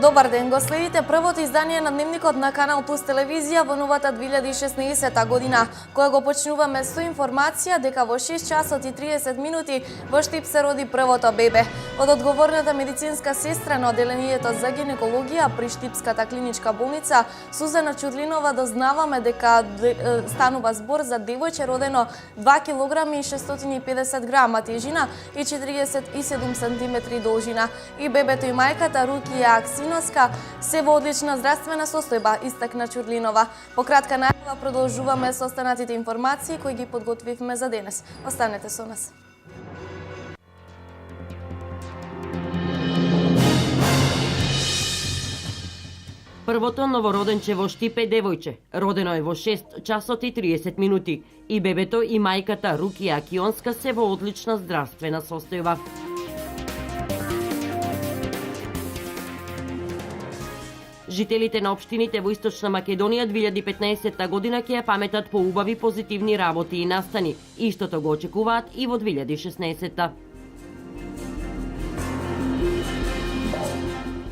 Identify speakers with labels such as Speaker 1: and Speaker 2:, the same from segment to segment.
Speaker 1: Добар ден, го следите првото издание на Дневникот на Канал Плюс телевизија во новата 2016 година, која го почнуваме со информација дека во 6 часот и 30 минути во Штип се роди првото бебе. Од одговорната медицинска сестра на одделението за гинекологија при Штипската клиничка болница Сузана Чудлинова дознаваме дека станува збор за девојче родено 2 кг и 650 грама тежина и 47 см должина. И бебето и мајката Рукија Аксиноска се во одлична здравствена состојба, истакна Чурлинова. По кратка најава продолжуваме со останатите информации кои ги подготвивме за денес. Останете со нас.
Speaker 2: Првото новороденче во Штип е девојче. Родено е во 6 часот и 30 минути. И бебето и мајката Рукија Акионска се во одлична здравствена состојба. Жителите на општините во Источна Македонија 2015 година ќе ја паметат по убави позитивни работи и настани. Истото го очекуваат и во 2016.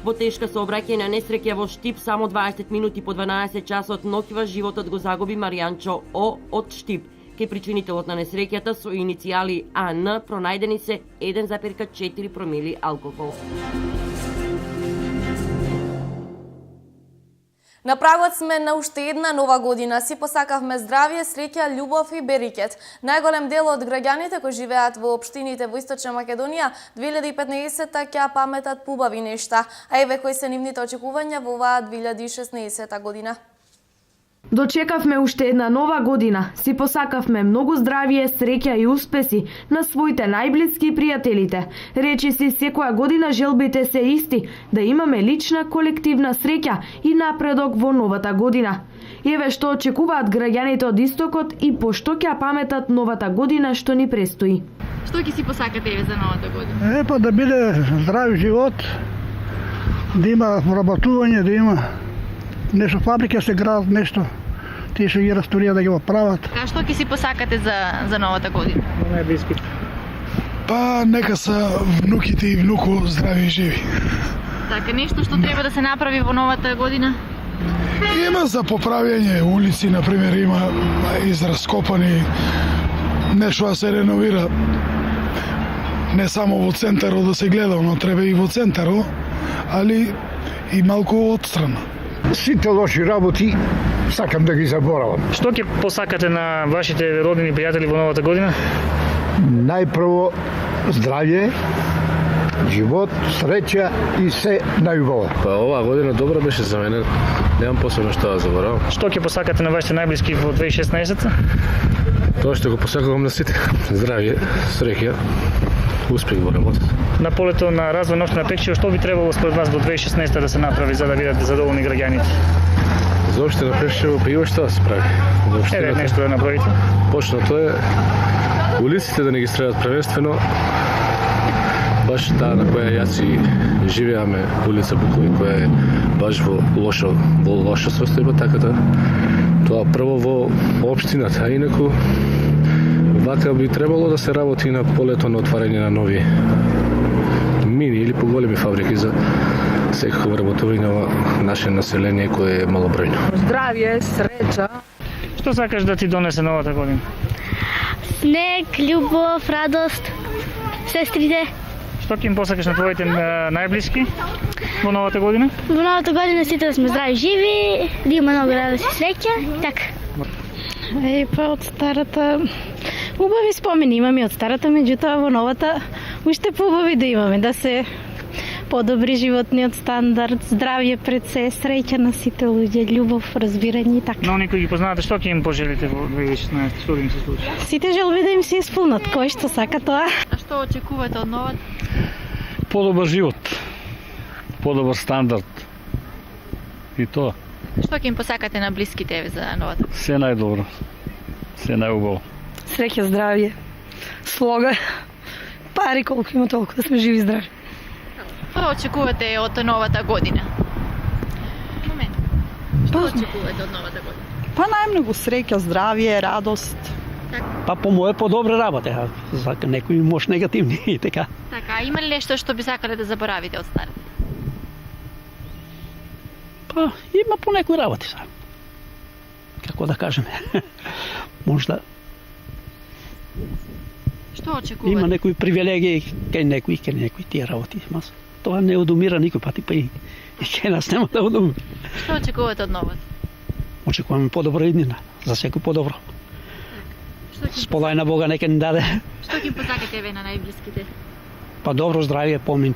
Speaker 2: Во тешка сообраќајна несреќа во Штип само 20 минути по 12 часот ноќва животот го загуби Маријанчо О од Штип. Ке причинителот на несреќата со иницијали АН пронајдени се 1,4 промили алкохол.
Speaker 1: На прагот сме на уште една нова година. Си посакавме здравје, среќа, љубов и берикет. Најголем дел од граѓаните кои живеат во општините во Источна Македонија 2015 ќе паметат по убави нешта. А еве кои се нивните очекувања во оваа 2016 година.
Speaker 3: Дочекавме уште една нова година. Си посакавме многу здравје, среќа и успеси на своите најблиски и пријателите. Речи си секоја година желбите се исти, да имаме лична колективна среќа и напредок во новата година. Еве што очекуваат граѓаните од Истокот и по што ќе паметат новата година што ни престои.
Speaker 4: Што ќе си посакате еве за новата година?
Speaker 5: Па да биде здрав живот, да има работување, да има нешто фабрика се градат, нешто тие што ги растурија да ги прават.
Speaker 4: Така, што ќе си посакате за новата година?
Speaker 5: Најблиски.
Speaker 6: Па нека се внуките и внуку здрави и живи.
Speaker 4: Така, нешто што треба да се направи во новата година?
Speaker 6: Има за поправјање улици, например, има израскопани, нешто да се реновира. Не само во центарот да се гледа, но треба и во центарот, али и малку отстрана.
Speaker 7: Сите лоши работи сакам да ги заборавам.
Speaker 8: Што ќе посакате на вашите роднини и пријатели во новата година?
Speaker 7: Најпрво здравје, живот, среќа и се најубаво.
Speaker 9: Па оваа година добра беше за мене. Немам посебно што да заборавам.
Speaker 8: Што ќе посакате на вашите најблиски во 2016?
Speaker 9: Тоа што го посакувам на сите. Здравје, среќа, успех во работата.
Speaker 8: На полето на развој на општина Пекчево, што би требало според вас во 2016 да се направи за да бидат задоволни граѓаните?
Speaker 9: За општина Пекчево па има што да се прави.
Speaker 8: Еве нешто да направите.
Speaker 9: Почнато е улиците да не ги стројат првенствено. Баш таа на која јас и живеаме, улица Букови, која е баш во лоша состојба, така да тоа прво во општината, а инаку вака би требало да се работи на полето на отварање на нови мини или поголеми фабрики за секако работување на наше население кое е малобројно.
Speaker 10: Здравје, среќа.
Speaker 8: Што сакаш да ти донесе новата година?
Speaker 11: Снег, љубов, радост, сестрите.
Speaker 8: Што ќе им посакаш на твоите најблиски во новата година?
Speaker 11: Во новата година сите да сме здрави, живи, да има многу радост и среќа, така.
Speaker 10: Па од старата убави спомени имаме од старата, меѓутоа во новата уште поубави да имаме, да се подобри животниот стандард, здравје пред се, среќа на сите луѓе, љубов, разбирање и така.
Speaker 8: Но никој ги познавате, што ќе им пожелите во 2016, што да им се случи?
Speaker 11: Сите желби да им се исполнат, кој што сака тоа.
Speaker 4: А што очекувате од новата?
Speaker 12: Подобар живот, подобар стандард и тоа.
Speaker 4: Што ќе им посакате на блиските еве за новата?
Speaker 12: Се најдобро, се најубаво.
Speaker 10: Среќа, здравје, слога, пари колку има толку да сме живи и здрави.
Speaker 4: Што очекувате од новата година? Момент. Што очекувате од новата година?
Speaker 10: Па најмногу среќа, здравје, радост.
Speaker 12: Па по моје подобра работа, за некои може негативни и така.
Speaker 4: Така, има ли нешто што би сакале да заборавите од старата?
Speaker 12: Па, има по некои работи са. Како да кажеме. Можда
Speaker 4: Што очекувате?
Speaker 12: има некои привилегии кај некои тие работи. Мас, тоа не одумира никој пати, па и кај нас нема да одумира.
Speaker 4: Што очекувате од новата?
Speaker 12: Очекуваме подобро иднина, за секој подобро. Сполај на Бога нека ни даде.
Speaker 4: Што ќе им посакате еве на најблиските?
Speaker 12: Па добро здравје, помин,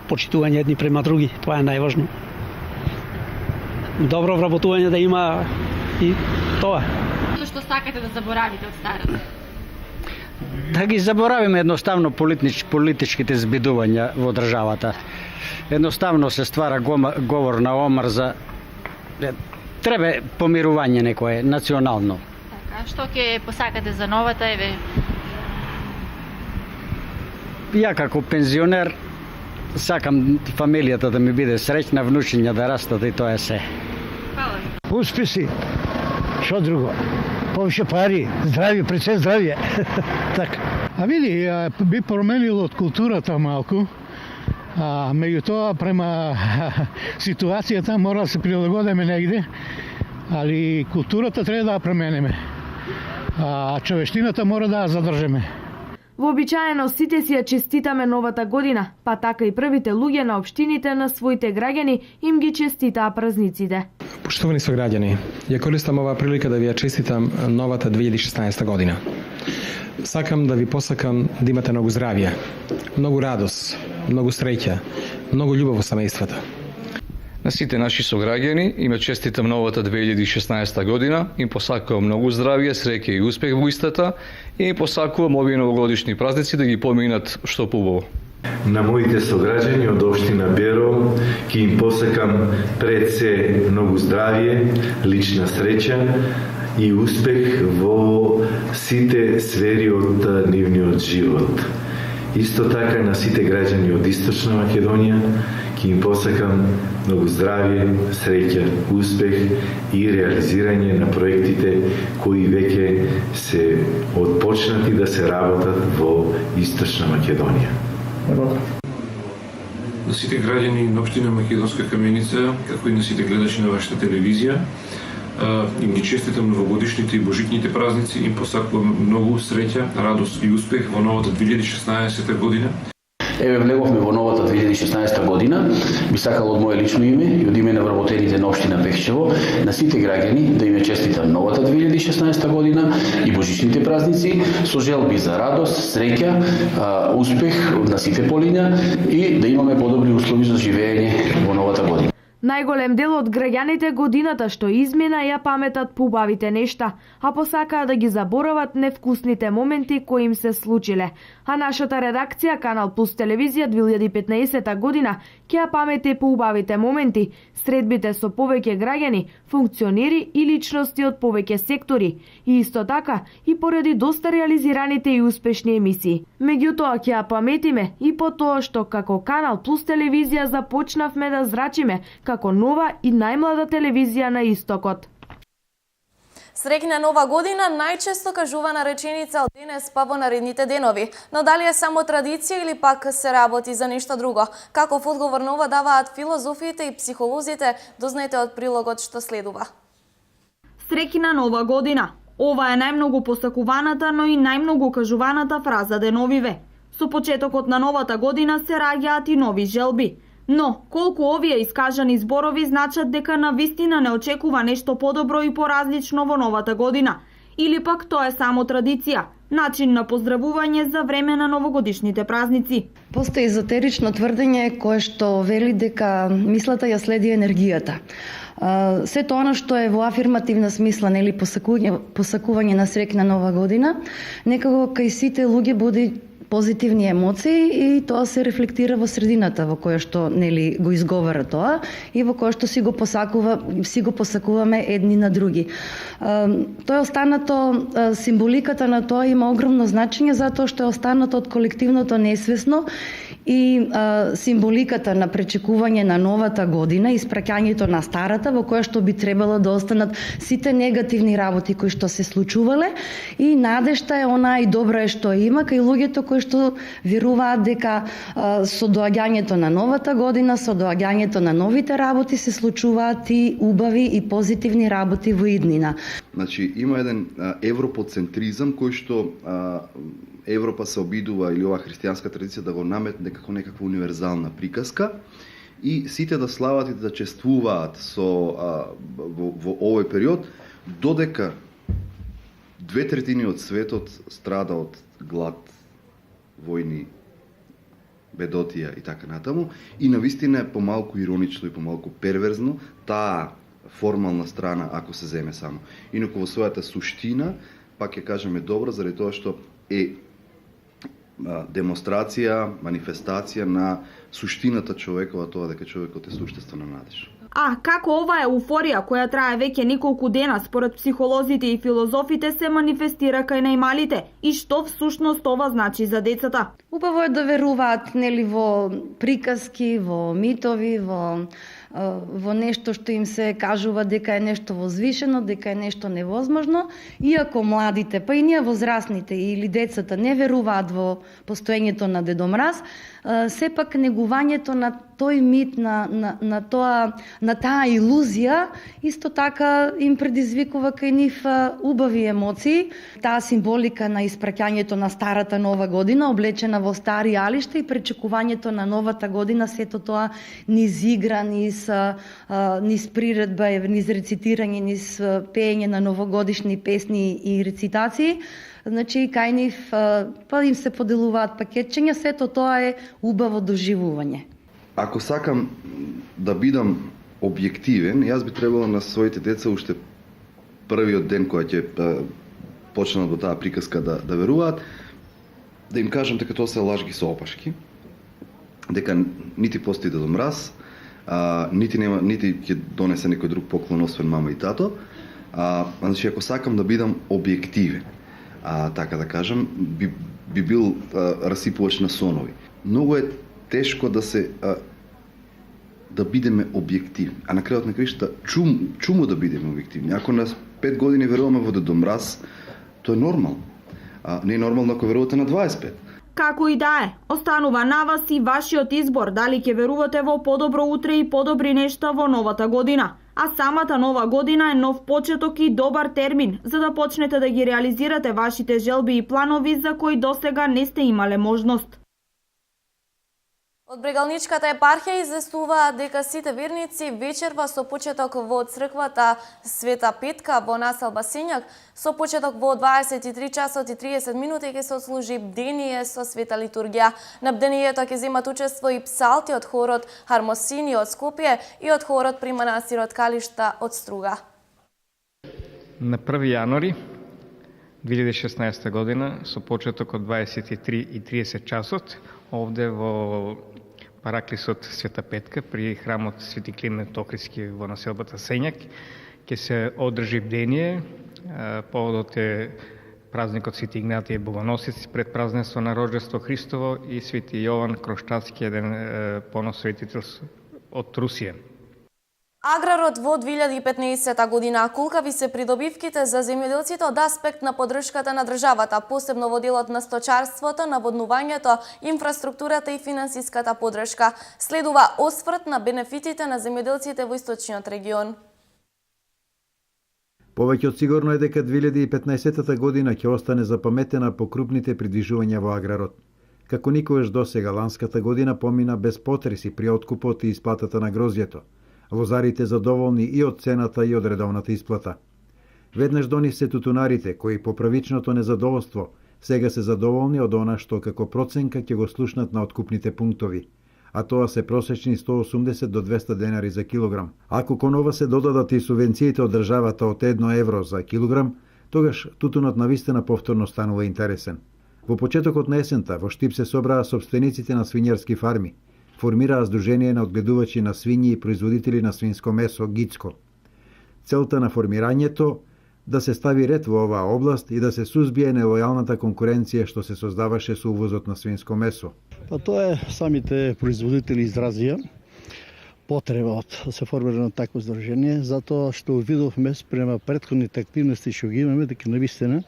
Speaker 12: почитување едни према други, тоа е најважно. Добро вработување да има и тоа.
Speaker 4: Што сакате да заборавите од старата?
Speaker 13: Да ги заборавиме едноставно политичките збидувања во државата. Едноставно се ствара говор на омрза. Треба помирување некое национално.
Speaker 4: Така, што ќе посакате за новата еве?
Speaker 13: Ја како пензионер сакам фамилијата да ми биде среќна, внучиња да растат и тоа е се.
Speaker 4: Фала.
Speaker 7: Успеси. Што друго? Повише пари, здравје, пред се здравје. Така.
Speaker 5: А види, би променило од културата малку. Меѓутоа, према ситуацијата мора да се прилагодиме негде, али културата треба да ја промениме. А човештината мора да ја задржиме.
Speaker 3: Вообичаено сите си ја честитаме новата година, па така и првите луѓе на општините на своите граѓани им ги честитаа празниците.
Speaker 14: Поштовани сограѓани, ја користам оваа прилика да ви ја честитам новата 2016 година. Сакам да ви посакам да имате многу здравје, многу радост, многу среќа, многу љубов во семејствата.
Speaker 15: На сите наши сограѓани им честитам новата 2016 година, им посакувам многу здравје, среќа и успех во истата и им посакувам овие новогодишни празници да ги поминат што поубаво.
Speaker 16: На моите сограѓани од општина Беро ќе им посакам пред се многу здравје, лична среќа и успех во сите сфери од нивниот живот. Исто така на сите граѓани од Источна Македонија ќе им посакам многу здравје, среќа, успех и реализирање на проектите кои веќе се отпочнати да се работат во Источна Македонија.
Speaker 17: На сите граѓани на општина Македонска Каменица, како и на сите гледачи на вашата телевизија, им ги честитам новогодишните и божитните празници, им посакувам многу среќа, радост и успех во новата 2016 година.
Speaker 18: Еве влеговме во новата 2016 година, би сакал од моје лично име и од име на вработените на општина Пехчево, на сите граѓани да им честитам новата 2016 година и божичните празници со желби за радост, среќа, успех на сите полиња и да имаме подобри услови за живење во новата година.
Speaker 3: Најголем дел од граѓаните годината што измина ја паметат по убавите нешта, а посакаа да ги заборават невкусните моменти кои им се случиле. А нашата редакција Канал Плюс телевизија 2015 година ќе ја памети по убавите моменти, средбите со повеќе граѓани, функционери и личности од повеќе сектори, и исто така и поради доста реализираните и успешни емисии. Меѓутоа ќе ја паметиме и по тоа што како Канал Плюс телевизија започнавме да зрачиме како нова и најмлада телевизија на Истокот.
Speaker 1: Среќна нова година најчесто кажувана реченица од денес па во наредните денови, но дали е само традиција или пак се работи за нешто друго? Каков одговор на ова даваат филозофите и психолозите, дознаете од прилогот што следува.
Speaker 19: Среќна нова година. Ова е најмногу посакуваната, но и најмногу кажуваната фраза деновиве. Со почетокот на новата година се раѓаат и нови желби. Но, колку овие искажани зборови значат дека на вистина не очекува нешто подобро и поразлично во новата година? Или пак тоа е само традиција, начин на поздравување за време на новогодишните празници?
Speaker 20: Постои езотерично тврдење кое што вели дека мислата ја следи енергијата. Сето она што е во афирмативна смисла, нели посакување на среќна нова година, некако кај сите луѓе буди позитивни емоции и тоа се рефлектира во средината во која што нели го изговара тоа и во која што си го посакуваме едни на други. Тоа е останато, символиката на тоа има огромно значење затоа што е останато од колективното несвесно и символиката на пречекување на новата година и испраќањето на старата, во која што би требало да останат сите негативни работи кои што се случувале, и надежта е она и добро е што има кај луѓето кои што веруваат дека со доаѓањето на новата година, со доаѓањето на новите работи се случуваат и убави и позитивни работи во иднина.
Speaker 21: Значи, има еден европоцентризам кој што Европа се обидува, или ова христијанска традиција, да го наметне како некаква универзална приказка и сите да слават и да чествуваат во овој период, додека 2/3 од светот страда од глад, војни, бедотија и така натаму, и навистина е помалку иронично и помалку перверзно таа формална страна ако се земе само. Инаку во својата суштина, пак ќе кажеме добро, заради тоа што е демонстрација, манифестација на суштината човекова, тоа дека човекот е суштествена надеж.
Speaker 19: А како оваа еуфорија која трае веќе неколку дена според психолозите и филозофите се манифестира кај најмалите и што всушност ова значи за децата?
Speaker 20: Убаво е да веруваат нели во приказки, во митови, во нешто што им се кажува дека е нешто возвишено, дека е нешто невозможно, иако младите, па и ние возрастните или децата не веруваат во постоењето на Дедо Мраз, сепак негувањето на тој мит, на таа илузија, исто така им предизвикува кај нив убави емоции. Таа символика на испраќањето на старата нова година, облечена во стари алишта, и пречекувањето на новата година, сето тоа низ игра, низ приредба, низ рецитирање, низ пеење на новогодишни песни и рецитации. Значи, кај нив па им се поделуваат пакетчиња, сето тоа е убаво доживување.
Speaker 21: Ако сакам да бидам објективен, јас би требало на своите деца уште првиот ден која ќе почнат во таа приказка да веруваат, да им кажам дека тоа се лажги со опашки, дека нити постои Дедо Мраз, нити ќе донесе некој друг поклон освен мама и тато. Значи, ако сакам да бидам објективен, така да кажам, би бил расипувач на сонови. Многу е тешко да бидеме објективни, а на крајот на краишта чуму да бидеме објективни. Ако на 5 години веруваме во Дедо Мраз, тоа е нормално. Не е нормално ако верувате на 25.
Speaker 19: Како и да е, останува на вас и вашиот избор дали ќе верувате во подобро утре и подобри нешта во новата година. А самата нова година е нов почеток и добар термин за да почнете да ги реализирате вашите желби и планови за кои досега не сте имале можност.
Speaker 1: Од Брегалничката епархија известуваат дека сите верници вечерва со почеток во црквата Света Петка во населба Сењак, со почеток во 23 часот и 30 минути ќе се отслужи бдение со света литургија. На бдението ќе земат учество и псалти од хорот Хармосини од Скопје и од хорот при манастирот Калишта од Струга.
Speaker 22: На 1 јануари 2016 година со почеток од 23:30 часот овде во Параклисот Света Петка при храмот Свети Климент Охридски во населбата Сењак ќе се одржи бдение. Поводот е празникот Свети Игнатиј Богоносец, пред празненство на Рождество Христово и Свети Јован Кроштадски, еден поносветител од Русија.
Speaker 1: Аграрот во 2015 година. Кулкави се придобивките за земјоделците од аспект на поддршката на државата, посебно во делот на сточарството, наводнувањето, инфраструктурата и финансиската поддршка. Следува осврт на бенефитите на земјоделците во источниот регион.
Speaker 23: Повеќе од сигурно е дека 2015 година ќе остане запаметена по крупните придвижувања во аграрот. Како никогаш досега, ланската година помина без потреси при откупот и исплатата на грозјето. Лозарите задоволни и од цената и од редовната исплата. Веднаш до нив се тутунарите, кои по правичното незадоволство сега се задоволни од она што како проценка ќе го слушнат на откупните пунктови, а тоа се просечни 180 до 200 денари за килограм. Ако кон ова се додадат и субвенциите од државата од 1 евро за килограм, тогаш тутунот навистина повторно станува интересен. Во почетокот на есента во Штип се собраа собствениците на свињарски фарми. Формираа Сдружение на одгледувачи на свињи и производители на свинско месо ГИЦКО. Целта на формирањето да се стави ред во оваа област и да се сузбие нелојалната конкуренција што се создаваше со увозот на свинско месо.
Speaker 7: Па тоа е самите производители изразија потреба од да се формира такво здружение, затоа што видовме спрема претходните активности што ги имаме дека навистина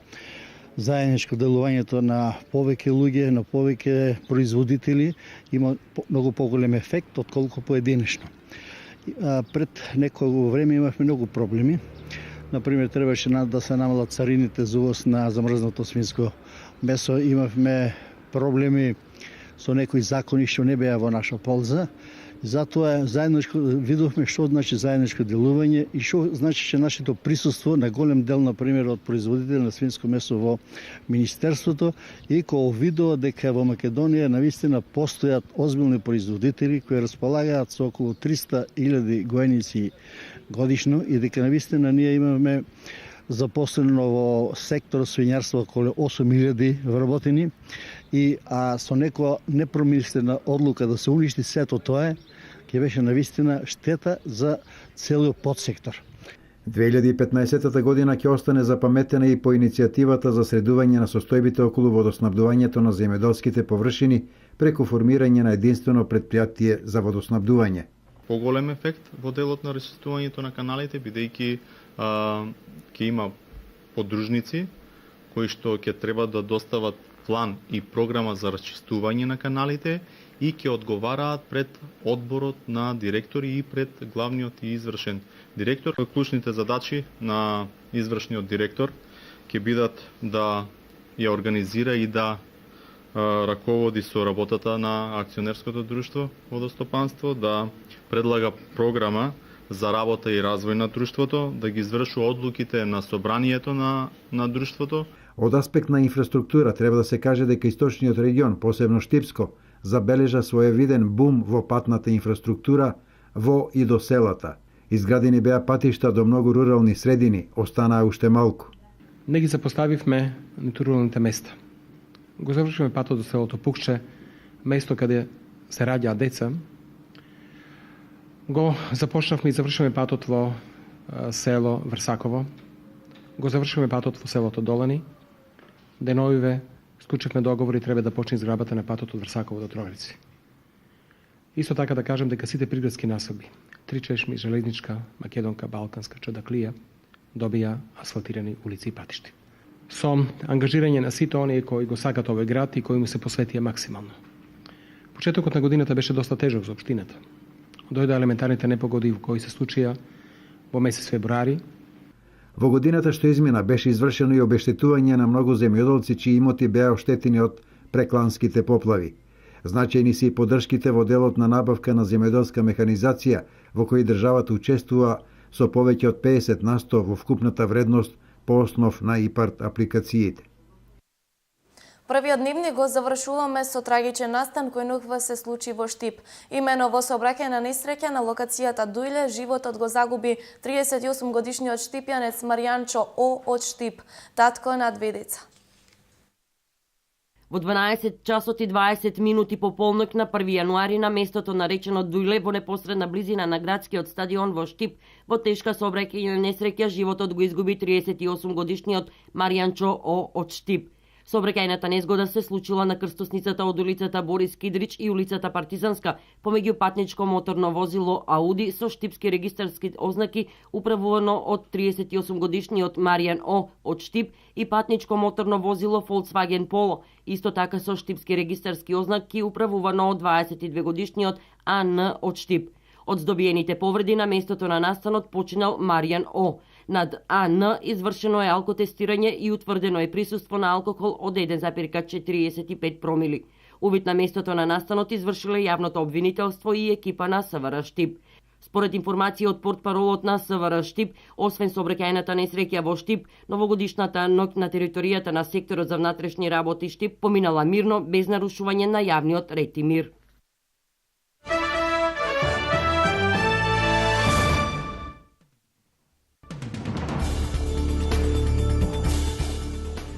Speaker 7: заедничко делувањето на повеќе луѓе, на повеќе производители има многу поголем ефект отколку поединечно. Пред неколку време имавме многу проблеми. Например, требаше да се намалат царините за увоз на замрзнато свинско месо. Имавме проблеми со некои закони што не беа во наша полза. Затоа заедничко видовме што значи заедничко делување и што значи нашето присуство на голем дел, например, од производители на свинско месо во Министерството и кој видува дека во Македонија навистина постојат озбилни производители кои располагаат со околу 300.000 гоеници годишно и дека навистина ние имаме запослено во сектор свињарство околу 8.000 вработени а со некоја непромислена одлука да се уништи сето тоа ќе беше навистина штета за целиот подсектор.
Speaker 23: 2015 година ќе остане запаметена и по иницијативата за средување на состојбите околу водоснабдувањето на земјоделските површини преку формирање на единствено претпријатие за водоснабдување.
Speaker 2: Поголем ефект во делот на речистувањето на каналите, бидејќи ќе има подружници кои што ќе треба да достават план и програма за расчистување на каналите и ќе одговараат пред одборот на директори и пред главниот и извршен директор. Клучните задачи на извршниот директор ќе бидат да ја организира и да раководи со работата на акционерското друштво водостопанство, да предлага програма за работа и развој на друштвото, да ги извршува одлуките на собранието на друштвото.
Speaker 23: Од аспект на инфраструктура треба да се каже дека источниот регион, посебно Штипско, забележа своевиден бум во патната инфраструктура во и до селата. Изградени беа патишта до многу рурални средини, останаа уште малку.
Speaker 14: Не ги запоставивме ниту руралните места. Го завршиме патот до селото Пукче, место каде се раѓаат деца. Го започнавме и завршиме патот во село Врсаково. Го завршиме патот во селото Долани. Деновиве склучивме договор и треба да почне изградбата на патот од Врсаково до Трогрици. Исто така да кажем дека сите приградски насоби, Тричешми, Железничка, Македонка, Балканска, Чадаклија, добија асфалтирани улици и патишти. Со ангажирање на сите оние кои го сакат овој град и кои му се посветија максимално. Почетокот на годината беше доста тежок за општината. Дојде елементарните непогоди кои се случија во месец февруари.
Speaker 23: Во годината што измина беше извршено и обештетување на многу земјоделци чии имоти беа оштетени од прекланските поплави. Значајни се и поддршките во делот на набавка на земјоделска механизација, во кои државата учествува со повеќе од 50% во вкупната вредност по основ на ИПАРТ апликациите.
Speaker 1: Првиот дневник го завршуваме со трагичен настан кој нуква се случи во Штип. Имено во сообраќајна несреќа на локацијата Дујле животот го загуби 38 годишниот штипјанец Маријанчо О од Штип, татко на две деца.
Speaker 6: Во 12 часот и 20 минути по полнок на 1 јануари на местото наречено Дујле во непосредна близина на градскиот стадион во Штип, во тешка сообраќајна несреќа животот го изгуби 38 годишниот Маријанчо О од Штип. Сообраќајната незгода се случила на крстосницата од улицата Борис Кидрич и улицата Партизанска, помеѓу патничко моторно возило Ауди со штипски регистарски ознаки управувано од 38 годишниот Маријан О од Штип и патничко моторно возило Volkswagen Polo, исто така со штипски регистарски ознаки управувано од 22 годишниот АН од Штип. Од здобиените повреди на местото на настанот починал Маријан О. Над АН извршено е алкотестирање и утврдено е присуство на алкохол од 1,45 промили. Увид на местото на настанот извршиле јавното обвинителство и екипа на СВР Штип. Според информација од портпаролот на СВР Штип, освен сообраќајната несреќа во Штип, новогодишната ноќ на територијата на секторот за внатрешни работи Штип поминала мирно без нарушување на јавниот ред и мир.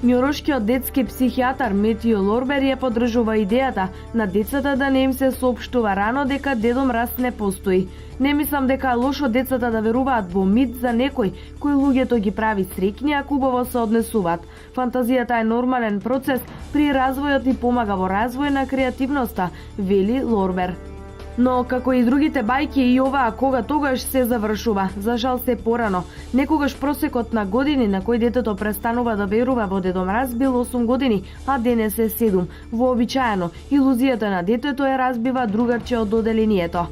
Speaker 3: Њурошкиот детски психијатар Метио Лорбер ја поддржува идејата на децата да не им се соопштува рано дека Дедо Мраз не постои. Не мислам дека е лошо децата да веруваат во мит за некој кој луѓето ги прави среќни, ако убаво се однесуваат. Фантазијата е нормален процес при развојот и помага во развој на креативноста, вели Лорбер. Но, како и другите бајки, и оваа кога тогаш се завршува, за жал се порано. Некогаш просекот на години на кој детето престанува да верува во Дедо Мраз бил 8 години, а денес е 7. Вообичаено, илузијата на детето е разбива другарче од оделението.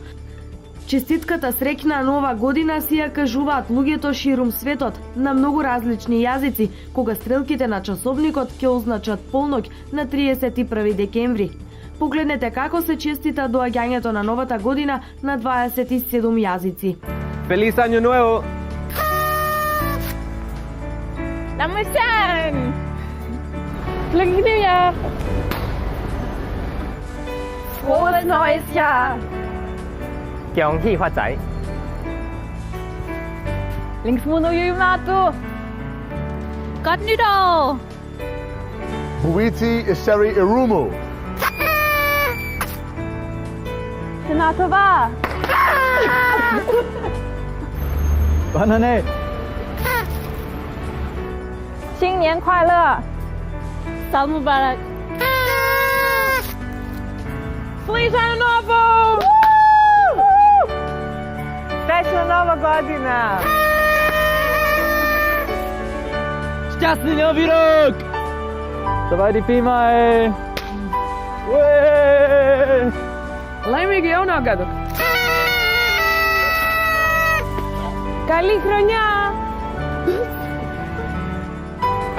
Speaker 3: Честитката среќна нова година си ја кажуваат луѓето ширум светот на многу различни јазици, кога стрелките на часовникот ќе означат полноќ на 31 декември. Погледнете како се честита доаѓањето на новата година на 27 јазици.
Speaker 8: Feliz Año Nuevo!
Speaker 4: Namusan! Glücklich Neujahr! Frohes neues Jahr!
Speaker 8: 恭喜發財
Speaker 4: Linksmundo Jumato! Gott Nytår!
Speaker 9: Buiti Ishari Irumu!
Speaker 4: Sinatova!
Speaker 8: Banane!
Speaker 4: 新年快乐 Salam Mubarak Feliz Ano Novo
Speaker 8: Srećna Nova godina! Šťastný Nový rok! Savadi Pimaj!
Speaker 4: Laimīgi jauno gadu! Καλή χρονιά!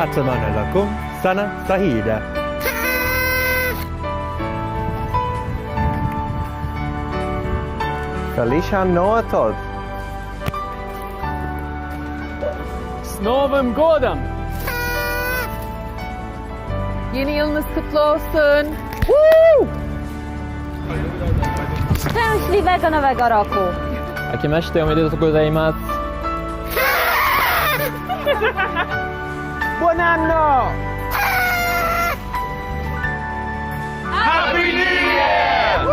Speaker 8: Atsamana lakum sana sahida! Feliz Ano a todos! S Novim godom!
Speaker 4: Yeni yılınız kutlu olsun! Szczęśliwego Nowego Roku!
Speaker 8: Akimashite omedetou gozaimasu! Buon anno!
Speaker 4: Happy New Year!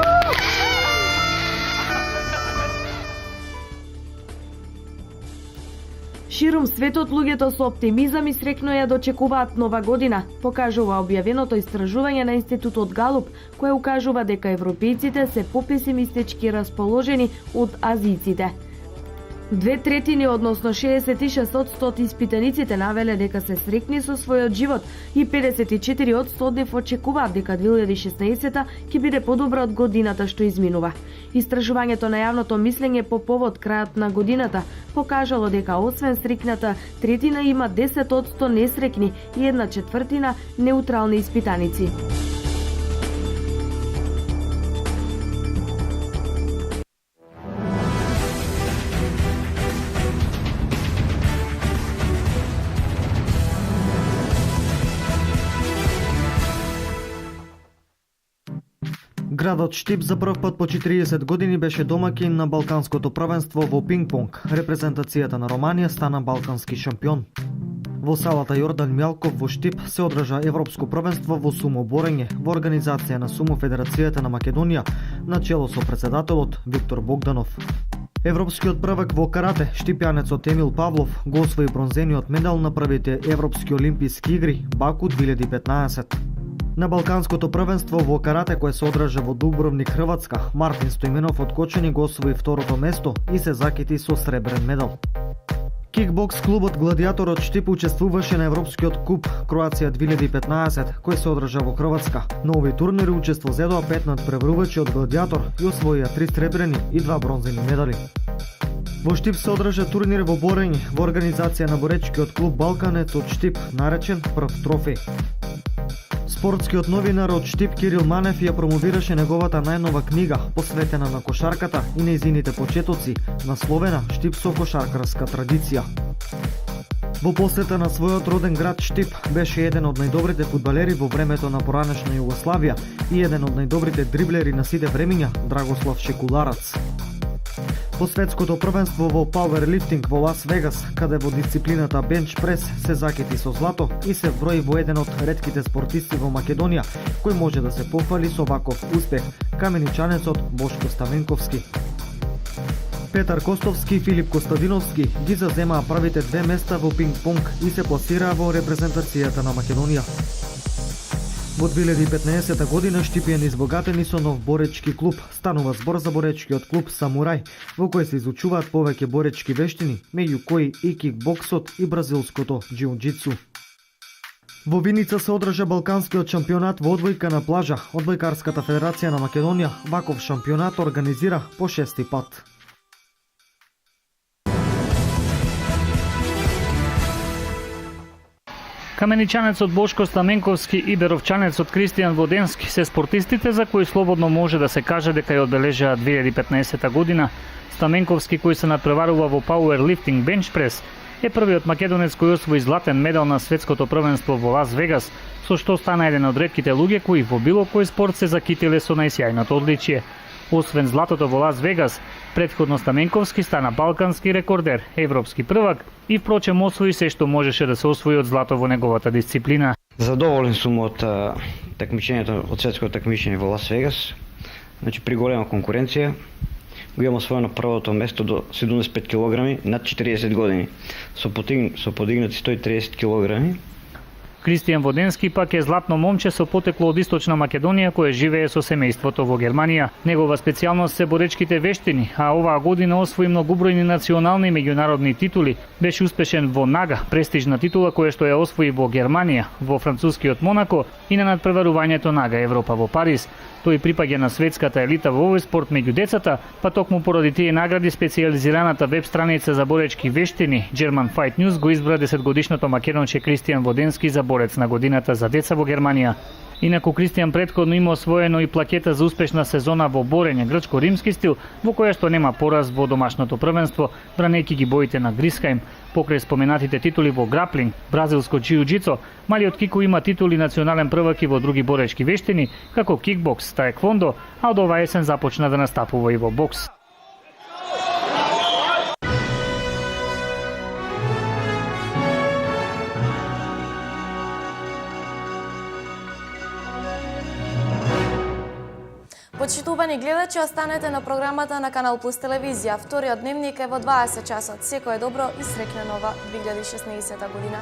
Speaker 3: Ширум светот луѓето со оптимизам и среќно ја дочекуваат нова година, покажува објавеното истражување на Институтот Галуп, кое укажува дека европејците се попесимистички расположени од азијците. 2/3, односно 66% испитаниците навеле дека се среќни со својот живот и 54% од нив очекуваат дека 2016 ќе биде подобра од годината што изминува. Истражувањето на јавното мислење по повод крајот на годината покажало дека освен среќната третина има 10% несреќни и 1/4 неутрални испитаници.
Speaker 11: Градот Штип за прв пат по 40 години беше домаќин на Балканското првенство во пинг-понг. Репрезентацијата на Романија стана балкански шампион. Во салата Јордан Мјалков во Штип се одржа Европско првенство во сумоборење во организација на Сумо Федерацијата на Македонија на чело со председателот Виктор Богданов. Европскиот првак во карате, штипјанецот Емил Павлов го освои бронзениот медал на првите Европски олимписки игри Баку 2015. На Балканското првенство во карате кое се одржа во Дубровник, Хрватска, Мартин Стоименов од Кочани го освои второто место и се закити со сребрен медал. Кикбокс клубот Гладиаторот Штип учествуваше на Европскиот куп Кроација 2015, кој се одржа во Хрватска. На овој турнир учество зедоа 5 надпреварувачи од Гладиатор и освоија 3 сребрени и 2 бронзени медали. Во Штип се одржа турнир во борење во организација на боречкиот клуб Балканец од Штип, наречен Прв трофеј. Спортскиот новинар од Штип Кирил Манев ја промовираше неговата најнова книга, посветена на кошарката и нејзините почетоци, насловена Штип со кошаркарска традиција. Во посета на својот роден град Штип беше еден од најдобрите фудбалери во времето на поранешна Југославија и еден од најдобрите дриблери на сите времиња, Драгослав Шекуларац. По светското првенство во пауерлифтинг во Лас Вегас, каде во дисциплината бенч прес се закити со злато и се вброи во еден од ретките спортисти во Македонија кој може да се похвали со ваков успех, каменичанецот Бошко Стаменковски. Петар Костовски и Филип Костадиновски ги заземаа првите две места во пинг-понг и се пласираа во репрезентацијата на Македонија. Во 2015 година Штипјан избогатени со нов боречки клуб. Станува збор за боречкиот клуб Самурај, во кој се изучуваат повеќе боречки вештини, меѓу кои и кикбоксот и бразилското џиу-џитсу. Во Виница се одржа Балканскиот шампионат во одбојка на плажа. Одбојкарската федерација на Македонија ваков шампионат организира по 6-ти пат.
Speaker 9: Каменичанецот Бошко Стаменковски и беровчанецот Кристијан Воденски се спортистите за кои слободно може да се каже дека ја одбележаа 2015 година. Стаменковски, кој се надпреварува во пауерлифтинг бенч прес, е првиот македонец кој освои златен медал на светското првенство во Лас Вегас, со што стана еден од ретките луѓе кои во било кој спорт се закитиле со најсјајното одличие. Освен златото во Лас Вегас, претходно Стаменковски стана балкански рекордер, европски првак и впрочем освои се што можеше да се освои од злато во неговата дисциплина.
Speaker 10: Задоволен сум од такмичењето, од светското такмичење во Лас Вегас. Значи при голема конкуренција го имам освоено првото место до 75 кг над 40 години. Со подигнати 130 кг.
Speaker 9: Кристијан Воденски пак е златно момче со потекло од Источна Македонија кое живее со семејството во Германија. Негова специјалност се боречките вештини, а оваа година освои многубројни национални и меѓународни титули. Беше успешен во Нага, престижна титула која што ја освои во Германија, во францускиот Монако и на надпреварувањето Нага Европа во Париз. Тој припаѓа на светската елита во овој спорт меѓу децата, па токму поради тие награди специјализираната веб страница за боречки вештини German Fight News го избра 10-годишното македонче Кристијан Воденски за борец на годината за деца во Германија. Инаку Кристијан претходно има освоено и плакета за успешна сезона во борење грчко-римски стил, во која што нема пораз во домашното првенство, бранејќи ги боите на Грисхајм. Покрај споменатите титули во граплинг, бразилско џиу-џицо, малиот Кико има титули национален првак и во други боречки вештини, како кикбокс, таеквондо, а од оваа есен започна да настапува и во бокс.
Speaker 1: Почитувани гледачи, останете на програмата на Канал Плюс телевизија. Вториот дневник е во 20 часот. Секое добро и среќна нова 2016 година.